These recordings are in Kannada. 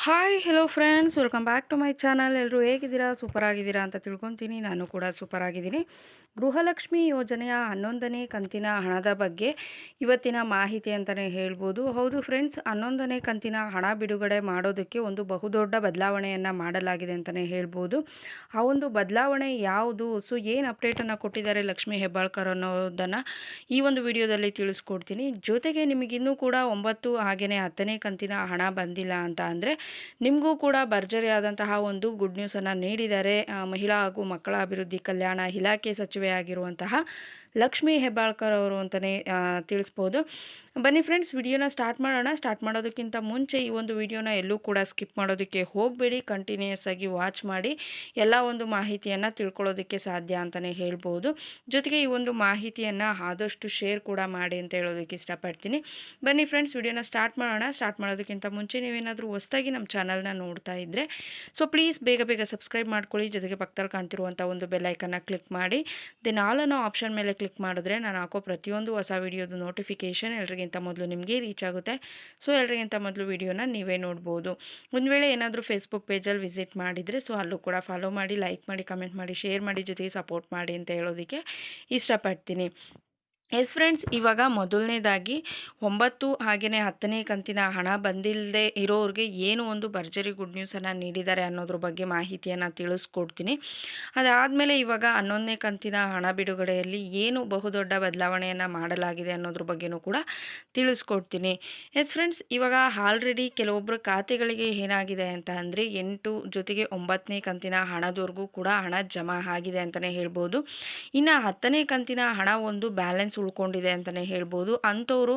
Hi hello friends, welcome back to my channel. ಎಲ್ಲರೂ ಹೇಗಿದ್ದೀರಾ? ಸೂಪರ್ ಆಗಿದ್ದೀರಾ ಅಂತ ತಿಳ್ಕೊತೀನಿ. ನಾನು ಕೂಡ ಸೂಪರ್ ಆಗಿದ್ದೀನಿ. ಗೃಹಲಕ್ಷ್ಮಿ ಯೋಜನೆಯ 11ನೇ ಕಂತಿನ ಹಣದ ಬಗ್ಗೆ ಇವತ್ತಿನ ಮಾಹಿತಿ ಅಂತಲೇ ಹೇಳ್ಬೋದು. ಹೌದು ಫ್ರೆಂಡ್ಸ್, 11ನೇ ಕಂತಿನ ಹಣ ಬಿಡುಗಡೆ ಮಾಡೋದಕ್ಕೆ ಒಂದು ಬಹುದೊಡ್ಡ ಬದಲಾವಣೆಯನ್ನು ಮಾಡಲಾಗಿದೆ ಅಂತಲೇ ಹೇಳ್ಬೋದು. ಆ ಒಂದು ಬದಲಾವಣೆ ಯಾವುದು, ಸೊ ಏನು ಅಪ್ಡೇಟನ್ನು ಕೊಟ್ಟಿದ್ದಾರೆ ಲಕ್ಷ್ಮೀ ಹೆಬ್ಬಾಳ್ಕರ್ ಅನ್ನೋದನ್ನು ಈ ಒಂದು ವಿಡಿಯೋದಲ್ಲಿ ತಿಳಿಸ್ಕೊಡ್ತೀನಿ. ಜೊತೆಗೆ ನಿಮಗಿನ್ನೂ ಕೂಡ 9 ಹಾಗೆಯೇ 10ನೇ ಕಂತಿನ ಹಣ ಬಂದಿಲ್ಲ ಅಂತ ಅಂದರೆ ನಿಮಗೂ ಕೂಡ ಭರ್ಜರಿಯಾದಂತಹ ಒಂದು ಗುಡ್ ನ್ಯೂಸನ್ನು ನೀಡಿದ್ದಾರೆ ಮಹಿಳಾ ಹಾಗೂ ಮಕ್ಕಳ ಅಭಿವೃದ್ಧಿ ಕಲ್ಯಾಣ ಇಲಾಖೆ ಸಚಿವೆಯಾಗಿರುವಂತಹ ಲಕ್ಷ್ಮೀ ಹೆಬ್ಬಾಳ್ಕರ್ ಅವರು ಅಂತಲೇ ತಿಳಿಸ್ಬೋದು. ಬನ್ನಿ ಫ್ರೆಂಡ್ಸ್, ವಿಡಿಯೋನ ಸ್ಟಾರ್ಟ್ ಮಾಡೋಣ. ಸ್ಟಾರ್ಟ್ ಮಾಡೋದಕ್ಕಿಂತ ಮುಂಚೆ ಈ ಒಂದು ವಿಡಿಯೋನ ಎಲ್ಲೂ ಕೂಡ ಸ್ಕಿಪ್ ಮಾಡೋದಕ್ಕೆ ಹೋಗಬೇಡಿ, ಕಂಟಿನ್ಯೂಯಸ್ ಆಗಿ ವಾಚ್ ಮಾಡಿ ಎಲ್ಲ ಒಂದು ಮಾಹಿತಿಯನ್ನು ತಿಳ್ಕೊಳ್ಳೋದಕ್ಕೆ ಸಾಧ್ಯ ಅಂತಲೇ ಹೇಳ್ಬೋದು. ಜೊತೆಗೆ ಈ ಒಂದು ಮಾಹಿತಿಯನ್ನು ಆದಷ್ಟು ಶೇರ್ ಕೂಡ ಮಾಡಿ ಅಂತ ಹೇಳೋದಕ್ಕೆ ಇಷ್ಟಪಡ್ತೀನಿ. ಬನ್ನಿ ಫ್ರೆಂಡ್ಸ್, ವಿಡಿಯೋನ ಸ್ಟಾರ್ಟ್ ಮಾಡೋಣ. ಸ್ಟಾರ್ಟ್ ಮಾಡೋದಕ್ಕಿಂತ ಮುಂಚೆ ನೀವೇನಾದರೂ ಹೊಸದಾಗಿ ನಮ್ಮ ಚಾನಲ್ನ ನೋಡ್ತಾ ಇದ್ದರೆ ಸೊ ಪ್ಲೀಸ್ ಬೇಗ ಸಬ್ಸ್ಕ್ರೈಬ್ ಮಾಡ್ಕೊಳ್ಳಿ. ಜೊತೆಗೆ ಪಕ್ಕದಲ್ಲಿ ಕಾಣ್ತಿರುವಂಥ ಒಂದು ಬೆಲ್ ಐಕನ್ನ ಕ್ಲಿಕ್ ಮಾಡಿ ದೆನ್ ಆಲ್ ಅನ್ನೋ ಆಪ್ಷನ್ ಮೇಲೆ ಕ್ಲಿಕ್ ಮಾಡಿದ್ರೆ ನಾನು ಹಾಕೋ ಪ್ರತಿಯೊಂದು ಹೊಸ ವಿಡಿಯೋದು ನೋಟಿಫಿಕೇಷನ್ ಎಲ್ರಿಗಿಂತ ಮೊದಲು ನಿಮಗೆ ರೀಚ್ ಆಗುತ್ತೆ. ಸೊ ಎಲ್ರಿಗಿಂತ ಮೊದಲು ವಿಡಿಯೋನ ನೀವೇ ನೋಡ್ಬೋದು. ಒಂದು ವೇಳೆ ಏನಾದರೂ ಫೇಸ್ಬುಕ್ ಪೇಜಲ್ಲಿ ವಿಸಿಟ್ ಮಾಡಿದರೆ ಸೊ ಅಲ್ಲೂ ಕೂಡ ಫಾಲೋ ಮಾಡಿ, ಲೈಕ್ ಮಾಡಿ, ಕಮೆಂಟ್ ಮಾಡಿ, ಶೇರ್ ಮಾಡಿ, ಜೊತೆಗೆ ಸಪೋರ್ಟ್ ಮಾಡಿ ಅಂತ ಹೇಳೋದಕ್ಕೆ ಇಷ್ಟಪಡ್ತೀನಿ. ಎಸ್ ಫ್ರೆಂಡ್ಸ್, ಇವಾಗ ಮೊದಲನೇದಾಗಿ 9 ಹಾಗೆಯೇ 10ನೇ ಕಂತಿನ ಹಣ ಬಂದಿಲ್ಲದೆ ಇರೋರಿಗೆ ಏನು ಒಂದು ಭರ್ಜರಿ ಗುಡ್ ನ್ಯೂಸನ್ನು ನೀಡಿದ್ದಾರೆ ಅನ್ನೋದ್ರ ಬಗ್ಗೆ ಮಾಹಿತಿಯನ್ನು ತಿಳಿಸ್ಕೊಡ್ತೀನಿ. ಅದಾದಮೇಲೆ ಇವಾಗ 11ನೇ ಕಂತಿನ ಹಣ ಬಿಡುಗಡೆಯಲ್ಲಿ ಏನು ಬಹುದೊಡ್ಡ ಬದಲಾವಣೆಯನ್ನು ಮಾಡಲಾಗಿದೆ ಅನ್ನೋದ್ರ ಬಗ್ಗೆನೂ ಕೂಡ ತಿಳಿಸ್ಕೊಡ್ತೀನಿ. ಎಸ್ ಫ್ರೆಂಡ್ಸ್, ಇವಾಗ ಆಲ್ರೆಡಿ ಕೆಲವೊಬ್ಬರ ಖಾತೆಗಳಿಗೆ ಏನಾಗಿದೆ ಅಂತ ಅಂದರೆ 8 ಜೊತೆಗೆ 9ನೇ ಕಂತಿನ ಹಣದವರೆಗೂ ಕೂಡ ಹಣ ಜಮಾ ಆಗಿದೆ ಅಂತಲೇ ಹೇಳ್ಬೋದು. ಇನ್ನು 10ನೇ ಕಂತಿನ ಹಣ ಒಂದು ಬ್ಯಾಲೆನ್ಸ್ ಉಳ್ಕೊಂಡಿದೆ ಅಂತಲೇ ಹೇಳ್ಬೋದು. ಅಂಥವರು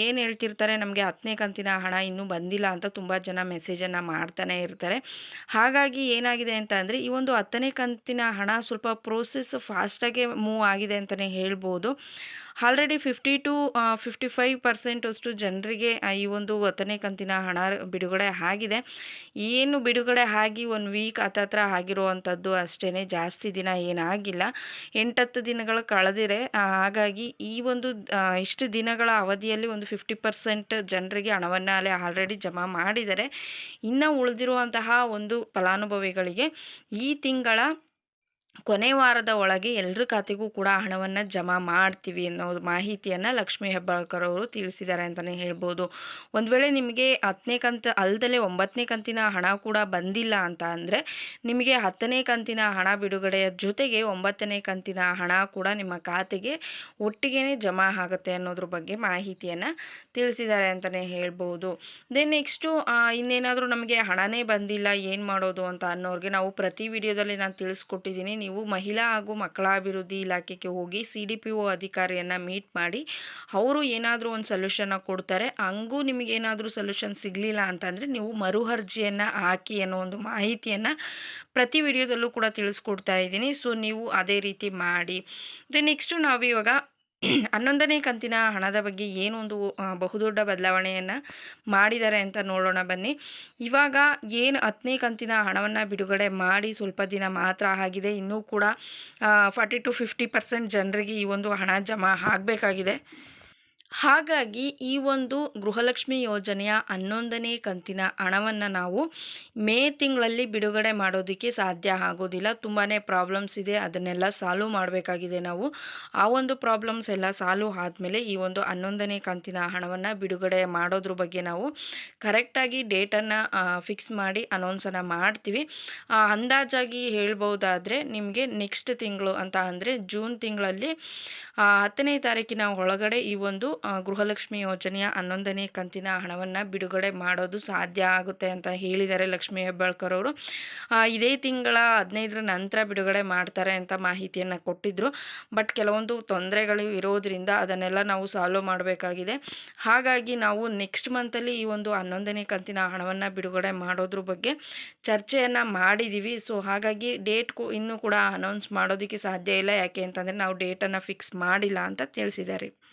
ಏನು ಹೇಳ್ತಿರ್ತಾರೆ, ನಮಗೆ 10ನೇ ಕಂತಿನ ಹಣ ಇನ್ನೂ ಬಂದಿಲ್ಲ ಅಂತ ತುಂಬ ಜನ ಮೆಸೇಜನ್ನು ಮಾಡ್ತಾನೆ ಇರ್ತಾರೆ. ಹಾಗಾಗಿ ಏನಾಗಿದೆ ಅಂತ ಅಂದರೆ ಈ ಒಂದು 10ನೇ ಕಂತಿನ ಹಣ ಸ್ವಲ್ಪ ಪ್ರೋಸೆಸ್ ಫಾಸ್ಟಾಗೆ ಮೂವ್ ಆಗಿದೆ ಅಂತಲೇ ಹೇಳ್ಬೋದು. ಆಲ್ರೆಡಿ 50 to 55% ಅಷ್ಟು ಜನರಿಗೆ ಈ ಒಂದು 10ನೇ ಕಂತಿನ ಹಣ ಬಿಡುಗಡೆ ಆಗಿದೆ. ಏನು ಬಿಡುಗಡೆ ಆಗಿ 1 ವೀಕ್ ಹತ್ತತ್ರ ಆಗಿರುವಂಥದ್ದು ಅಷ್ಟೇ, ಜಾಸ್ತಿ ದಿನ ಏನಾಗಿಲ್ಲ, 8-10 ದಿನಗಳು ಕಳೆದಿದೆ. ಹಾಗಾಗಿ ಈ ಒಂದು ಇಷ್ಟು ದಿನಗಳ ಅವಧಿಯಲ್ಲಿ ಒಂದು 50% ಜನರಿಗೆ ಹಣವನ್ನು ಆಲ್ರೆಡಿ ಜಮಾ ಮಾಡಿದ್ದಾರೆ. ಇನ್ನು ಉಳಿದಿರುವಂತಹ ಒಂದು ಫಲಾನುಭವಿಗಳಿಗೆ ಈ ತಿಂಗಳ ಕೊನೆ ವಾರದ ಒಳಗೆ ಎಲ್ಲರ ಖಾತೆಗೂ ಕೂಡ ಹಣವನ್ನು ಜಮಾ ಮಾಡ್ತೀವಿ ಅನ್ನೋ ಮಾಹಿತಿಯನ್ನು ಲಕ್ಷ್ಮೀ ಹೆಬ್ಬಾಳ್ಕರ್ ಅವರು ತಿಳಿಸಿದ್ದಾರೆ ಅಂತಲೇ ಹೇಳ್ಬೋದು. ಒಂದು ವೇಳೆ ನಿಮಗೆ 10ನೇ ಕಂತು ಅಲ್ಲದೆ 9ನೇ ಕಂತಿನ ಹಣ ಕೂಡ ಬಂದಿಲ್ಲ ಅಂತ ಅಂದರೆ ನಿಮಗೆ 10ನೇ ಕಂತಿನ ಹಣ ಬಿಡುಗಡೆಯ ಜೊತೆಗೆ 9ನೇ ಕಂತಿನ ಹಣ ಕೂಡ ನಿಮ್ಮ ಖಾತೆಗೆ ಒಟ್ಟಿಗೆ ಜಮಾ ಆಗುತ್ತೆ ಅನ್ನೋದ್ರ ಬಗ್ಗೆ ಮಾಹಿತಿಯನ್ನು ತಿಳಿಸಿದ್ದಾರೆ ಅಂತಲೇ ಹೇಳ್ಬೋದು. ದೆನ್ ನೆಕ್ಸ್ಟು ಇನ್ನೇನಾದರೂ ನಮಗೆ ಹಣನೇ ಬಂದಿಲ್ಲ ಏನು ಮಾಡೋದು ಅಂತ ಅನ್ನೋರಿಗೆ ನಾವು ಪ್ರತಿ ವಿಡಿಯೋದಲ್ಲಿ ನಾನು ತಿಳಿಸ್ಕೊಟ್ಟಿದ್ದೀನಿ. ನೀವು ಮಹಿಳಾ ಹಾಗೂ ಮಕ್ಕಳ ಅಭಿವೃದ್ಧಿ ಇಲಾಖೆಗೆ ಹೋಗಿ CDPO ಅಧಿಕಾರಿಯನ್ನು ಮೀಟ್ ಮಾಡಿ ಅವರು ಏನಾದರೂ ಒಂದು ಸೊಲ್ಯೂಷನ್ನ ಕೊಡ್ತಾರೆ. ಹಂಗೂ ನಿಮಗೇನಾದರೂ ಸೊಲ್ಯೂಷನ್ ಸಿಗಲಿಲ್ಲ ಅಂತಂದರೆ ನೀವು ಮರು ಅರ್ಜಿಯನ್ನು ಹಾಕಿ ಅನ್ನೋ ಒಂದು ಮಾಹಿತಿಯನ್ನು ಪ್ರತಿ ವಿಡಿಯೋದಲ್ಲೂ ಕೂಡ ತಿಳಿಸ್ಕೊಡ್ತಾ ಇದ್ದೀನಿ. ಸೊ ನೀವು ಅದೇ ರೀತಿ ಮಾಡಿ. ದೆನ್ ನೆಕ್ಸ್ಟು ನಾವು ಇವಾಗ 11ನೇ ಕಂತಿನ ಹಣದ ಬಗ್ಗೆ ಏನು ಒಂದು ಬಹುದೊಡ್ಡ ಬದಲಾವಣೆಯನ್ನು ಮಾಡಿದ್ದಾರೆ ಅಂತ ನೋಡೋಣ ಬನ್ನಿ. ಇವಾಗ ಏನು 10ನೇ ಕಂತಿನ ಹಣವನ್ನು ಬಿಡುಗಡೆ ಮಾಡಿ ಸ್ವಲ್ಪ ದಿನ ಮಾತ್ರ ಆಗಿದೆ. ಇನ್ನೂ ಕೂಡ 40 to 50% ಜನರಿಗೆ ಈ ಒಂದು ಹಣ ಜಮಾ ಆಗಬೇಕಾಗಿದೆ. ಹಾಗಾಗಿ ಈ ಒಂದು ಗೃಹಲಕ್ಷ್ಮಿ ಯೋಜನೆಯ 11ನೇ ಕಂತಿನ ಹಣವನ್ನು ನಾವು ಮೇ ತಿಂಗಳಲ್ಲಿ ಬಿಡುಗಡೆ ಮಾಡೋದಕ್ಕೆ ಸಾಧ್ಯ ಆಗೋದಿಲ್ಲ. ತುಂಬಾ ಪ್ರಾಬ್ಲಮ್ಸ್ ಇದೆ, ಅದನ್ನೆಲ್ಲ ಸಾಲ್ವ್ ಮಾಡಬೇಕಾಗಿದೆ ನಾವು. ಆ ಒಂದು ಪ್ರಾಬ್ಲಮ್ಸ್ ಎಲ್ಲ ಸಾಲ್ವ್ ಆದಮೇಲೆ ಈ ಒಂದು 11ನೇ ಕಂತಿನ ಹಣವನ್ನು ಬಿಡುಗಡೆ ಮಾಡೋದ್ರ ಬಗ್ಗೆ ನಾವು ಕರೆಕ್ಟಾಗಿ ಡೇಟನ್ನು ಫಿಕ್ಸ್ ಮಾಡಿ ಅನೌನ್ಸನ್ನು ಮಾಡ್ತೀವಿ. ಅಂದಾಜಾಗಿ ಹೇಳ್ಬೋದಾದರೆ ನಿಮಗೆ ನೆಕ್ಸ್ಟ್ ತಿಂಗಳು ಅಂತ ಅಂದರೆ ಜೂನ್ ತಿಂಗಳಲ್ಲಿ 10ನೇ ತಾರೀಕಿನ ಒಳಗಡೆ ಈ ಒಂದು ಗೃಹಲಕ್ಷ್ಮಿ ಯೋಜನೆಯ 11ನೇ ಕಂತಿನ ಹಣವನ್ನು ಬಿಡುಗಡೆ ಮಾಡೋದು ಸಾಧ್ಯ ಆಗುತ್ತೆ ಅಂತ ಹೇಳಿದ್ದಾರೆ ಲಕ್ಷ್ಮೀ ಹೆಬ್ಬಾಳ್ಕರ್ ಅವರು. ಇದೇ ತಿಂಗಳ 15ರ ನಂತರ ಬಿಡುಗಡೆ ಮಾಡ್ತಾರೆ ಅಂತ ಮಾಹಿತಿಯನ್ನು ಕೊಟ್ಟಿದ್ದರು. ಬಟ್ ಕೆಲವೊಂದು ತೊಂದರೆಗಳು ಇರೋದರಿಂದ ಅದನ್ನೆಲ್ಲ ನಾವು ಸಾಲ್ವ್ ಮಾಡಬೇಕಾಗಿದೆ. ಹಾಗಾಗಿ ನಾವು ನೆಕ್ಸ್ಟ್ ಮಂತಲ್ಲಿ ಈ ಒಂದು 11ನೇ ಕಂತಿನ ಹಣವನ್ನು ಬಿಡುಗಡೆ ಮಾಡೋದ್ರ ಬಗ್ಗೆ ಚರ್ಚೆಯನ್ನು ಮಾಡಿದ್ದೀವಿ. ಸೊ ಹಾಗಾಗಿ ಡೇಟ್ ಇನ್ನೂ ಕೂಡ ಅನೌನ್ಸ್ ಮಾಡೋದಕ್ಕೆ ಸಾಧ್ಯ ಇಲ್ಲ. ಯಾಕೆ ಅಂತಂದರೆ ನಾವು ಡೇಟನ್ನು ಫಿಕ್ಸ್ ಮಾಡಿಲ್ಲ ಅಂತ ತಿಳಿಸಿದ್ದಾರೆ.